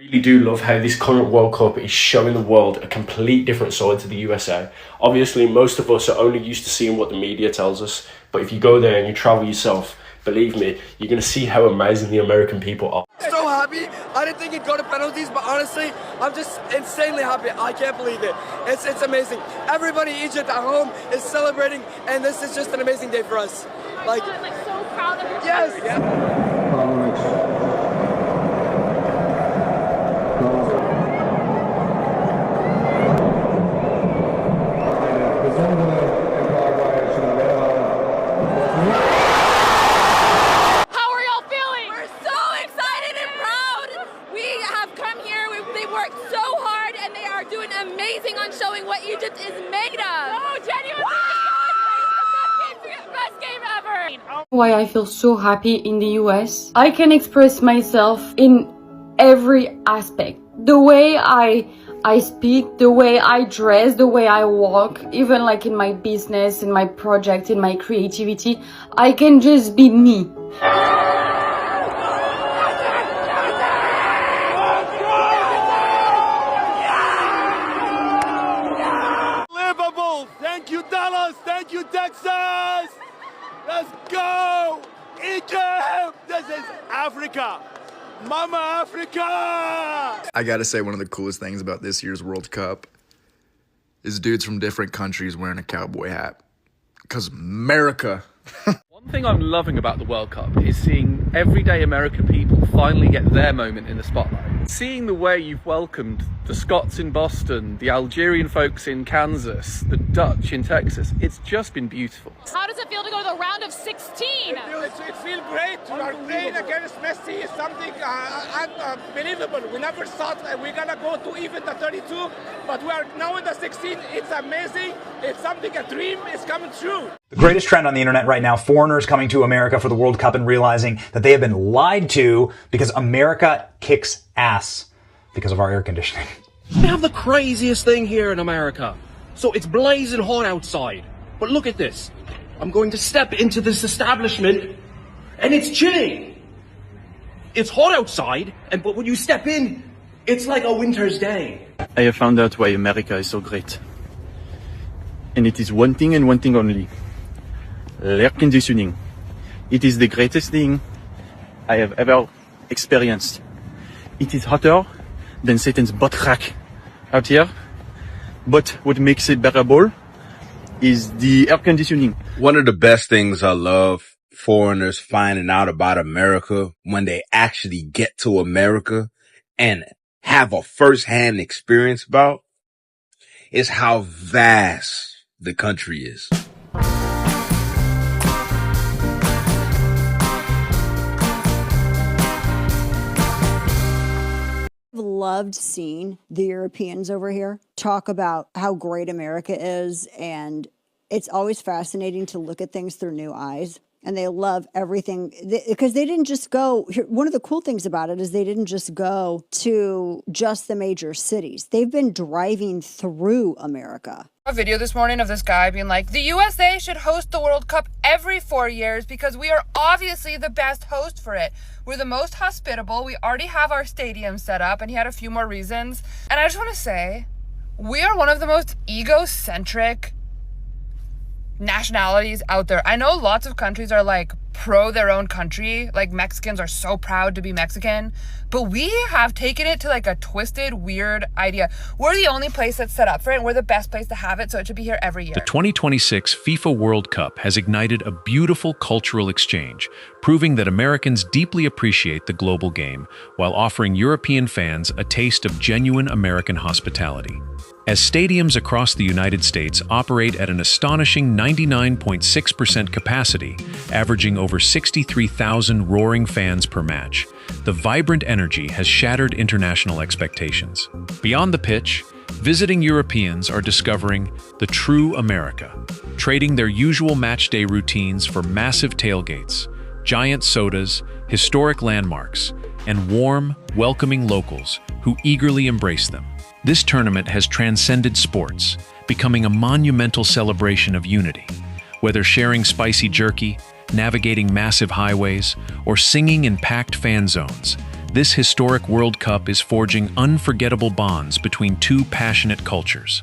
really do love how this current World Cup is showing the world a complete different side to the USA. Obviously, most of us are only used to seeing what the media tells us, but if you go there and you travel yourself, believe me, you're going to see how amazing the American people are. So happy. I didn't think it'd go to penalties, but honestly, I'm just insanely happy. I can't believe it. It's amazing. Everybody in Egypt at home is celebrating, and this is just an amazing day for us. Like so proud of you. Yes. Amazing on showing what Egypt is made of. Oh, genuinely, best game ever. Why I feel so happy in the US. I can express myself in every aspect. The way I speak, the way I dress, the way I walk, even like in my business, in my project, in my creativity, I can just be me. Thank you, Dallas. Thank you, Texas. Let's go, Egypt. This is Africa. Mama Africa. I gotta say, one of the coolest things about this year's World Cup is dudes from different countries wearing a cowboy hat. Because America. One thing I'm loving about the World Cup is seeing everyday American people finally get their moment in the spotlight. Seeing the way you've welcomed the Scots in Boston, the Algerian folks in Kansas, the Dutch in Texas, it's just been beautiful. How does it feel to go to the round of 16? It feels great. We are playing against Messi. It's something unbelievable. We never thought that we're gonna go to even the 32, but we are now in the 16. It's amazing. It's something, a dream is coming true. The greatest trend on the internet right now, foreigners coming to America for the World Cup and realizing that they have been lied to because America kicks ass because of our air conditioning. We have the craziest thing here in America. So it's blazing hot outside. But look at this. I'm going to step into this establishment and it's chilly. It's hot outside, but when you step in, it's like a winter's day. I have found out why America is so great. And it is one thing and one thing only. Air conditioning. It is the greatest thing I have ever experienced. It is hotter than Satan's butt crack out here. But what makes it bearable is the air conditioning. One of the best things I love foreigners finding out about America when they actually get to America and have a first-hand experience about is how vast the country is. Loved seeing the Europeans over here talk about how great America is, and it's always fascinating to look at things through new eyes. And they love everything because they didn't just go. One of the cool things about it is they didn't just go to just the major cities. They've been driving through America. A video this morning of this guy being like, the USA should host the World Cup every 4 years because we are obviously the best host for it. We're the most hospitable. We already have our stadium set up, and he had a few more reasons. And I just want to say, we are one of the most egocentric nationalities out there. I know lots of countries are like pro their own country, like Mexicans are so proud to be Mexican, but we have taken it to like a twisted, weird idea. We're the only place that's set up for it, and we're the best place to have it, so it should be here every year. The 2026 FIFA World Cup has ignited a beautiful cultural exchange, proving that Americans deeply appreciate the global game while offering European fans a taste of genuine American hospitality. As stadiums across the United States operate at an astonishing 99.6% capacity, averaging over 63,000 roaring fans per match, the vibrant energy has shattered international expectations. Beyond the pitch, visiting Europeans are discovering the true America, trading their usual matchday routines for massive tailgates, giant sodas, historic landmarks, and warm, welcoming locals who eagerly embrace them. This tournament has transcended sports, becoming a monumental celebration of unity. Whether sharing spicy jerky, navigating massive highways, or singing in packed fan zones, this historic World Cup is forging unforgettable bonds between two passionate cultures.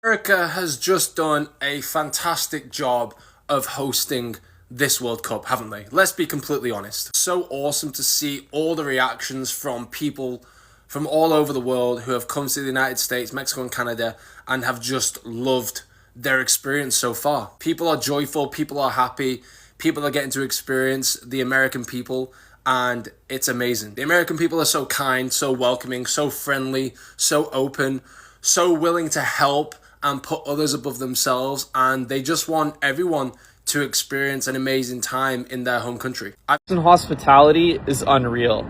America has just done a fantastic job of hosting this World Cup, haven't they? Let's be completely honest. So awesome to see all the reactions from people from all over the world who have come to the United States, Mexico and Canada and have just loved their experience so far. People are joyful, people are happy, people are getting to experience the American people, and it's amazing. The American people are so kind, so welcoming, so friendly, so open, so willing to help and put others above themselves, and they just want everyone to experience an amazing time in their home country. Hospitality is unreal.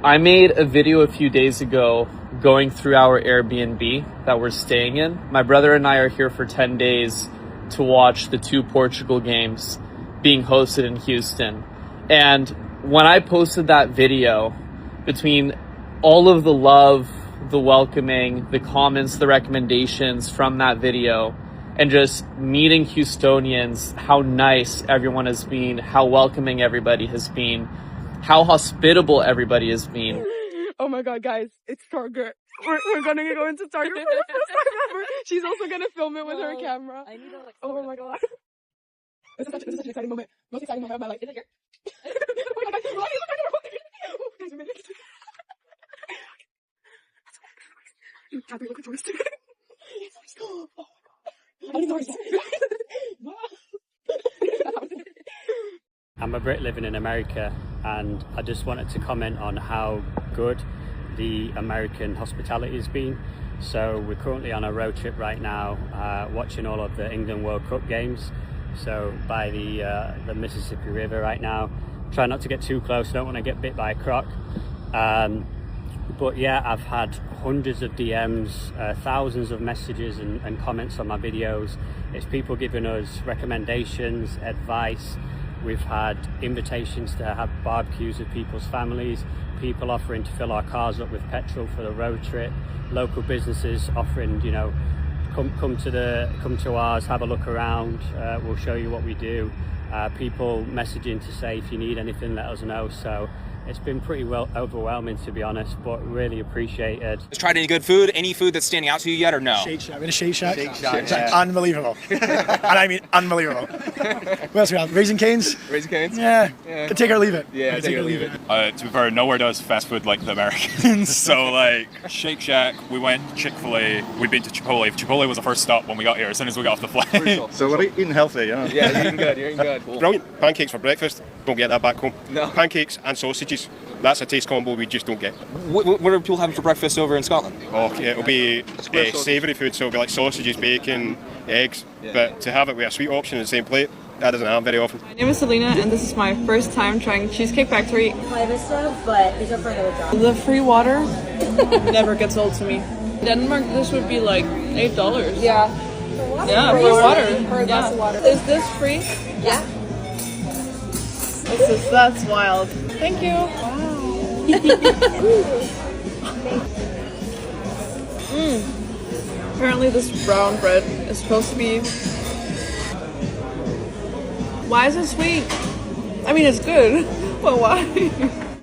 I made a video a few days ago going through our Airbnb that we're staying in. My brother and I are here for 10 days to watch the 2 Portugal games being hosted in Houston. And when I posted that video, between all of the love, the welcoming, the comments, the recommendations from that video, and just meeting Houstonians, how nice everyone has been, how welcoming everybody has been, how hospitable everybody has been. Oh my god, guys, it's Target. We're gonna go into Target for the first time ever. She's also gonna film it with her camera. I need to oh my god. This is such an exciting moment. Most exciting moment of my life. Is it here? Oh my god, guys, look at her. Guys, we made it. Happy looking tourist. Oh my god. I need tourist. I'm a Brit living in America, and I just wanted to comment on how good the American hospitality has been. So we're currently on a road trip right now, watching all of the England World Cup games. So by the Mississippi River right now. Try not to get too close, don't want to get bit by a croc. But yeah, I've had hundreds of DMs, thousands of messages and comments on my videos. It's people giving us recommendations, advice. We've had invitations to have barbecues with people's families, people offering to fill our cars up with petrol for the road trip, local businesses offering, you know, come to ours, have a look around, we'll show you what we do. People messaging to say if you need anything, let us know. So it's been pretty well overwhelming, to be honest, but really appreciated. Just tried any good food? Any food that's standing out to you yet, or no? Shake Shack. In a Shake Shack. Shake Shack. Yeah. Unbelievable. And I mean unbelievable. What else we have? Raising Cane's? Raising Cane's? Yeah. Can take or leave it. Yeah, take it or leave it. To be fair, nowhere does fast food like the Americans. So like Shake Shack, we went to Chick-fil-A, we'd been to Chipotle. Chipotle was the first stop when we got here, as soon as we got off the flight. So we're eating healthy, yeah? Yeah, you're eating good, you're eating good. Cool. Brilliant. Pancakes for breakfast. Don't get that back home. No. Pancakes and sausages. That's a taste combo we just don't get. What are people having for breakfast over in Scotland? Okay, it'll be savoury food, so it'll be like sausages, bacon, eggs. Yeah. But to have it with a sweet option in the same plate, that doesn't happen very often. My name is Selena, and this is my first time trying Cheesecake Factory. Try this stuff, but these are for another job. The free water never gets old to me. In Denmark, this would be like $8. Yeah. For water? Yeah, for water. For a glass of water. Is this free? Yeah. That's wild. Thank you. Wow. Apparently this brown bread is supposed to be... Why is it sweet? I mean, it's good, but why?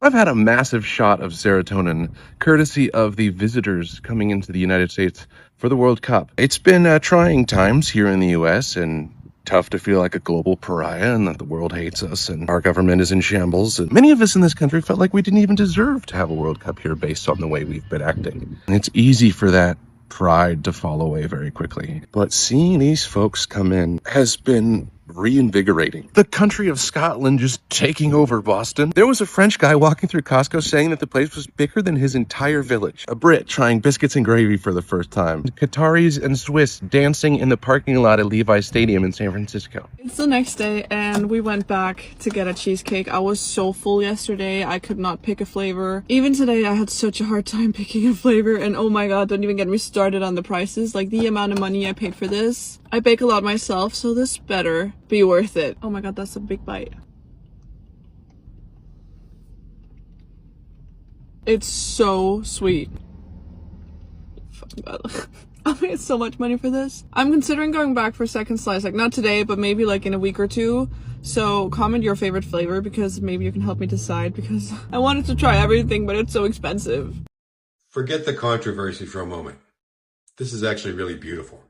I've had a massive shot of serotonin, courtesy of the visitors coming into the United States for the World Cup. It's been trying times here in the U.S., and tough to feel like a global pariah and that the world hates us and our government is in shambles. And many of us in this country felt like we didn't even deserve to have a World Cup here based on the way we've been acting. And it's easy for that pride to fall away very quickly. But seeing these folks come in has been reinvigorating. The country of Scotland just taking over Boston. There was a French guy walking through Costco saying that the place was bigger than his entire village. A Brit trying biscuits and gravy for the first time. Qataris and Swiss dancing in the parking lot at Levi's Stadium in San Francisco. It's the next day and we went back to get a cheesecake. I was so full yesterday, I could not pick a flavor. Even today I had such a hard time picking a flavor, and oh my god, don't even get me started on the prices. Like the amount of money I paid for this. I bake a lot myself, so this better be worth it. Oh my god, that's a big bite. It's so sweet. fucking god. I made so much money for this. I'm considering going back for second slice, like not today, but maybe like in a week or two. So comment your favorite flavor because maybe you can help me decide, because I wanted to try everything, but it's so expensive. Forget the controversy for a moment. This is actually really beautiful.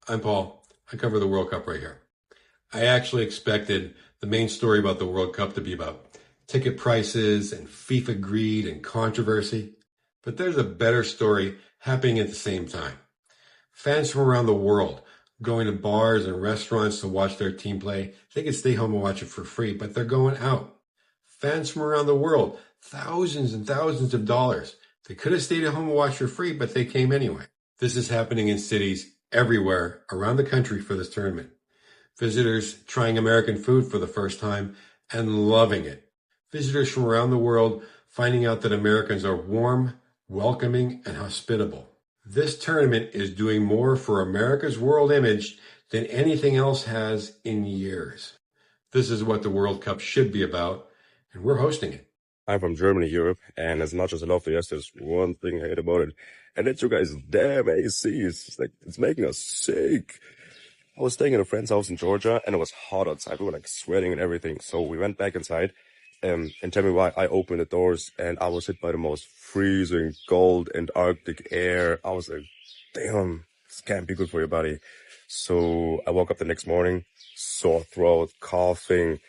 I'm Paul. I cover the World Cup right here. I actually expected the main story about the World Cup to be about ticket prices and FIFA greed and controversy. But there's a better story happening at the same time. Fans from around the world going to bars and restaurants to watch their team play. They can stay home and watch it for free, but they're going out. Fans from around the world, thousands and thousands of dollars. They could have stayed at home and watched for free, but they came anyway. This is happening in cities everywhere around the country for this tournament. Visitors trying American food for the first time and loving it. Visitors from around the world finding out that Americans are warm, welcoming, and hospitable. This tournament is doing more for America's world image than anything else has in years. This is what the World Cup should be about, and we're hosting it. I'm from Germany, Europe, and as much as I love the US, there's one thing I hate about it, and it's you guys' damn AC. It's making us sick. I was staying at a friend's house in Georgia, and it was hot outside. We were like sweating and everything, so we went back inside. And tell me why, I opened the doors and I was hit by the most freezing cold and Arctic air. I was like, damn, this can't be good for your body. So I woke up the next morning, sore throat, coughing,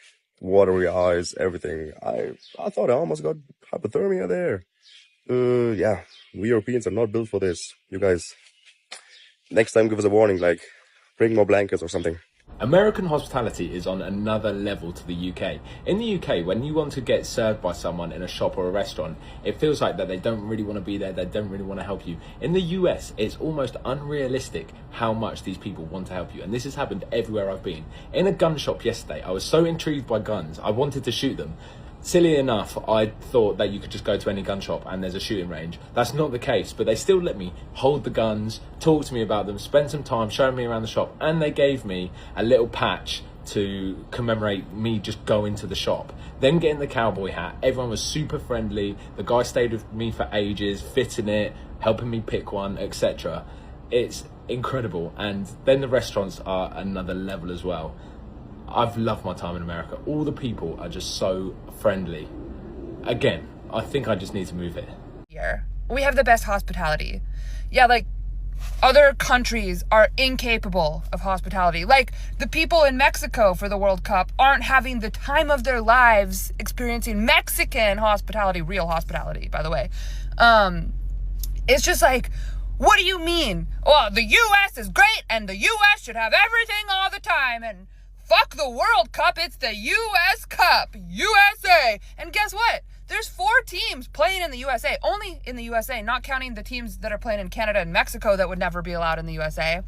watery eyes, everything. I thought I almost got hypothermia there. Yeah, we Europeans are not built for this. You guys, next time give us a warning, like bring more blankets or something. American hospitality is on another level to the UK. In the UK, when you want to get served by someone in a shop or a restaurant, it feels like that they don't really want to be there, they don't really want to help you. In the US, it's almost unrealistic how much these people want to help you. And this has happened everywhere I've been. In a gun shop yesterday, I was so intrigued by guns, I wanted to shoot them. Silly enough, I thought that you could just go to any gun shop and there's a shooting range. That's not the case, but they still let me hold the guns, talk to me about them, spend some time showing me around the shop, and they gave me a little patch to commemorate me just going to the shop. Then getting the cowboy hat, everyone was super friendly, the guy stayed with me for ages, fitting it, helping me pick one, etc. It's incredible, and then the restaurants are another level as well. I've loved my time in America. All the people are just so friendly. Again, I think I just need to move here. Here, we have the best hospitality. Yeah, like other countries are incapable of hospitality. Like the people in Mexico for the World Cup aren't having the time of their lives experiencing Mexican hospitality, real hospitality, by the way. It's just like, what do you mean? Well, the US is great and the US should have everything all the time, and fuck the World Cup, it's the US Cup, USA. And guess what? There's 4 teams playing in the USA, only in the USA, not counting the teams that are playing in Canada and Mexico that would never be allowed in the USA.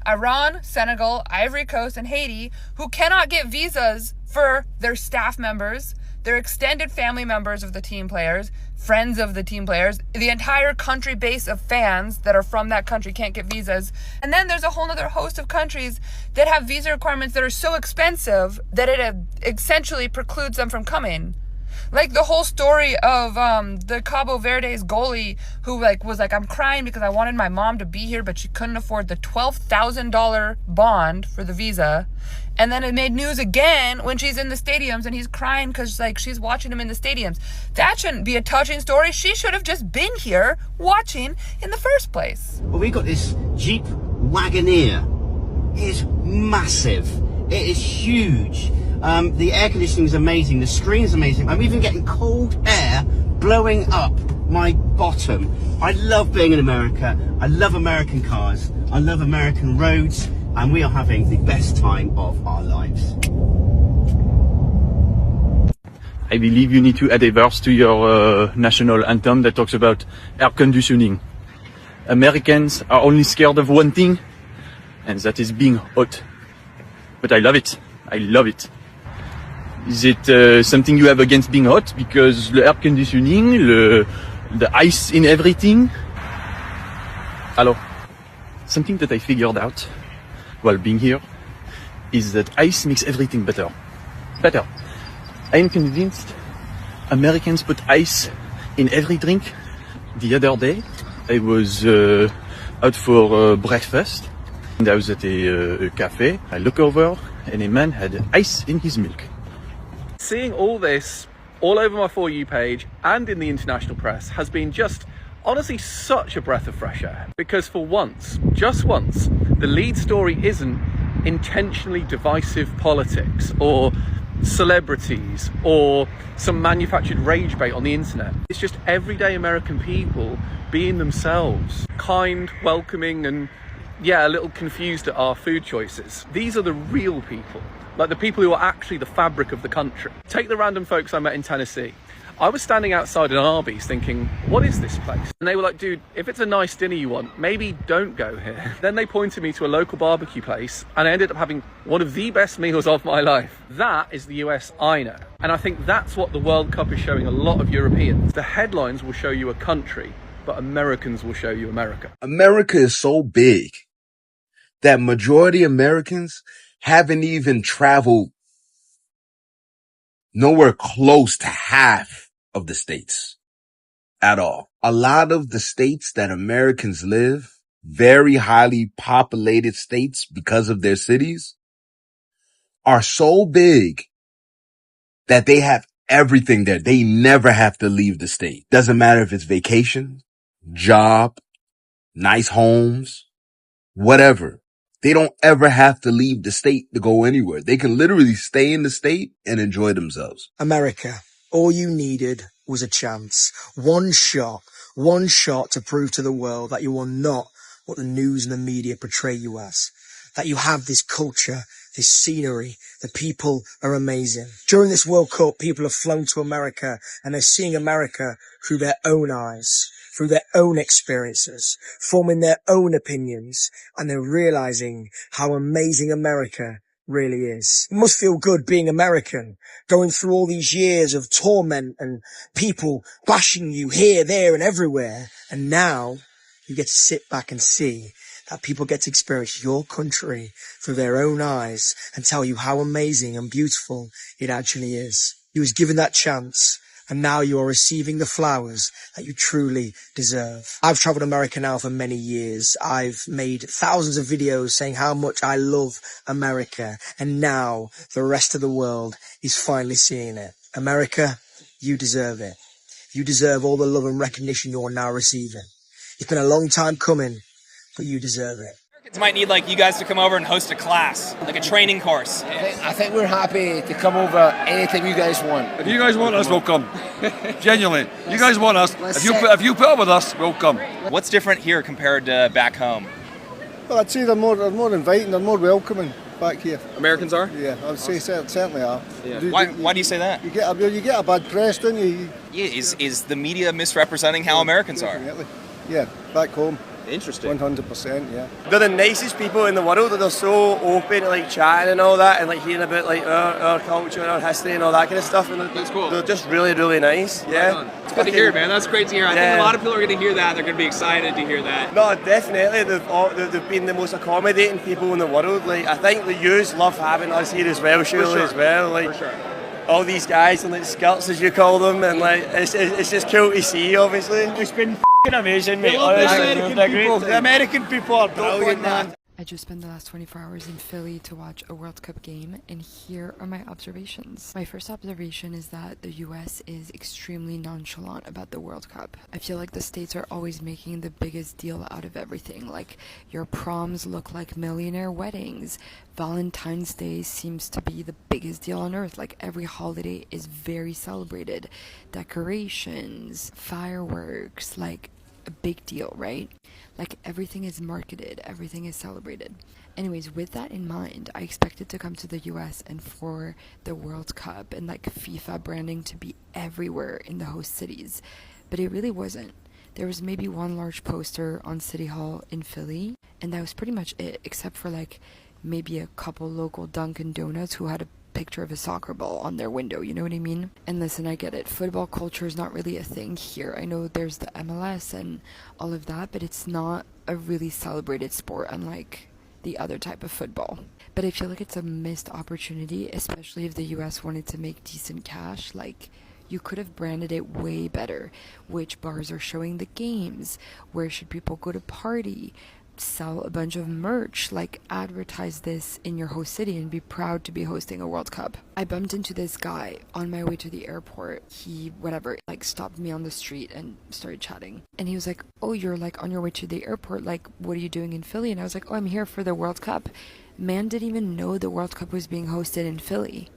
Iran, Senegal, Ivory Coast, and Haiti, who cannot get visas for their staff members, their extended family members of the team players, friends of the team players, the entire country base of fans that are from that country can't get visas. And then there's a whole other host of countries that have visa requirements that are so expensive that it essentially precludes them from coming. Like the whole story of the Cabo Verde's goalie who was like, I'm crying because I wanted my mom to be here, but she couldn't afford the $12,000 bond for the visa. And then it made news again when she's in the stadiums and he's crying because she's watching him in the stadiums. That shouldn't be a touching story. She should have just been here watching in the first place. Well, we got this Jeep Wagoneer. It is massive. It is huge. The air conditioning is amazing. The screen is amazing. I'm even getting cold air blowing up my bottom. I love being in America. I love American cars. I love American roads. And we are having the best time of our lives. I believe you need to add a verse to your national anthem that talks about air conditioning. Americans are only scared of one thing, and that is being hot. But I love it. I love it. Is it something you have against being hot? Because the air conditioning, the ice in everything? Alors, something that I figured out while being here is that ice makes everything better. Better. I am convinced Americans put ice in every drink. The other day, I was out for breakfast. And I was at a cafe. I look over and a man had ice in his milk. Seeing all this all over my For You page and in the international press has been just honestly such a breath of fresh air, because for once, just once, the lead story isn't intentionally divisive politics or celebrities or some manufactured rage bait on the internet. It's just everyday American people being themselves, kind, welcoming, and yeah, a little confused at our food choices. These are the real people, like the people who are actually the fabric of the country. Take the random folks I met in Tennessee. I was standing outside an Arby's thinking, what is this place? And they were like, dude, if it's a nice dinner you want, maybe don't go here. Then they pointed me to a local barbecue place and I ended up having one of the best meals of my life. That is the US I know. And I think that's what the World Cup is showing a lot of Europeans. The headlines will show you a country, but Americans will show you America. America is so big that majority Americans haven't even traveled nowhere close to half of the states at all. A lot of the states that Americans live, very highly populated states because of their cities, are so big that they have everything there. They never have to leave the state. Doesn't matter if it's vacation, job, nice homes, whatever. They don't ever have to leave the state to go anywhere. They can literally stay in the state and enjoy themselves. America, all you needed was a chance. One shot to prove to the world that you are not what the news and the media portray you as. That you have this culture, this scenery, the people are amazing. During this World Cup, people have flown to America and they're seeing America through their own eyes, through their own experiences, forming their own opinions, and they're realizing how amazing America really is. It must feel good being American, going through all these years of torment and people bashing you here, there, and everywhere. And now you get to sit back and see that people get to experience your country through their own eyes and tell you how amazing and beautiful it actually is. You was given that chance, and now you are receiving the flowers that you truly deserve. I've traveled America now for many years. I've made thousands of videos saying how much I love America, and now the rest of the world is finally seeing it. America, you deserve it. You deserve all the love and recognition you're now receiving. It's been a long time coming, but you deserve it. Americans might need like you guys to come over and host a class, like a training course. I think we're happy to come over anytime you guys want. If you guys want us, we'll come. Genuinely, you guys want us. If you put up with us, we'll come. What's different here compared to back home? Well, I'd say they're more inviting, they're more welcoming back here. Americans are? Yeah, I would say certainly are. Yeah. Why do you say that? You get a bad press, don't you? Yeah, is the media misrepresenting how Americans are? Definitely. Yeah, back home. Interesting. 100%, yeah. They're the nicest people in the world. They're so open to like chatting and all that, and like hearing about like our culture and our history and all that kind of stuff. And that's cool. They're just really, really nice. Yeah. Right, it's good to hear, man. That's great to hear. I think a lot of people are going to hear that. They're going to be excited to hear that. No, definitely. They've been the most accommodating people in the world. Like I think the youths love having us here as well, surely as well. Like. For sure. All these guys in like skirts, as you call them, and like it's just cool to see. Obviously, it's been amazing, mate. The American people are brilliant, man. I just spent the last 24 hours in Philly to watch a World Cup game, and here are my observations. My first observation is that the US is extremely nonchalant about the World Cup. I feel like the states are always making the biggest deal out of everything, like your proms look like millionaire weddings. Valentine's Day seems to be the biggest deal on earth, like every holiday is very celebrated. Decorations, fireworks, like a big deal, right? Like everything is marketed, everything is celebrated. Anyways, with that in mind, I expected to come to the US and for the World Cup and like FIFA branding to be everywhere in the host cities, but it really wasn't. There was maybe one large poster on City Hall in Philly, and that was pretty much it, except for like maybe a couple local Dunkin' Donuts who had a picture of a soccer ball on their window, you know what I mean? And listen, I get it, football culture is not really a thing here. I know there's the MLS and all of that, but it's not a really celebrated sport unlike the other type of football. But I feel like it's a missed opportunity, especially if the US wanted to make decent cash. Like, You could have branded it way better. Which bars are showing the games? Where should people go to party? Sell a bunch of merch, like advertise this in your host city and be proud to be hosting a World Cup. I bumped into this guy on my way to the airport. He, stopped me on the street and started chatting. And he was like, oh, you're like on your way to the airport, like what are you doing in Philly? And I was like, oh, I'm here for the World Cup. Man didn't even know the World Cup was being hosted in Philly.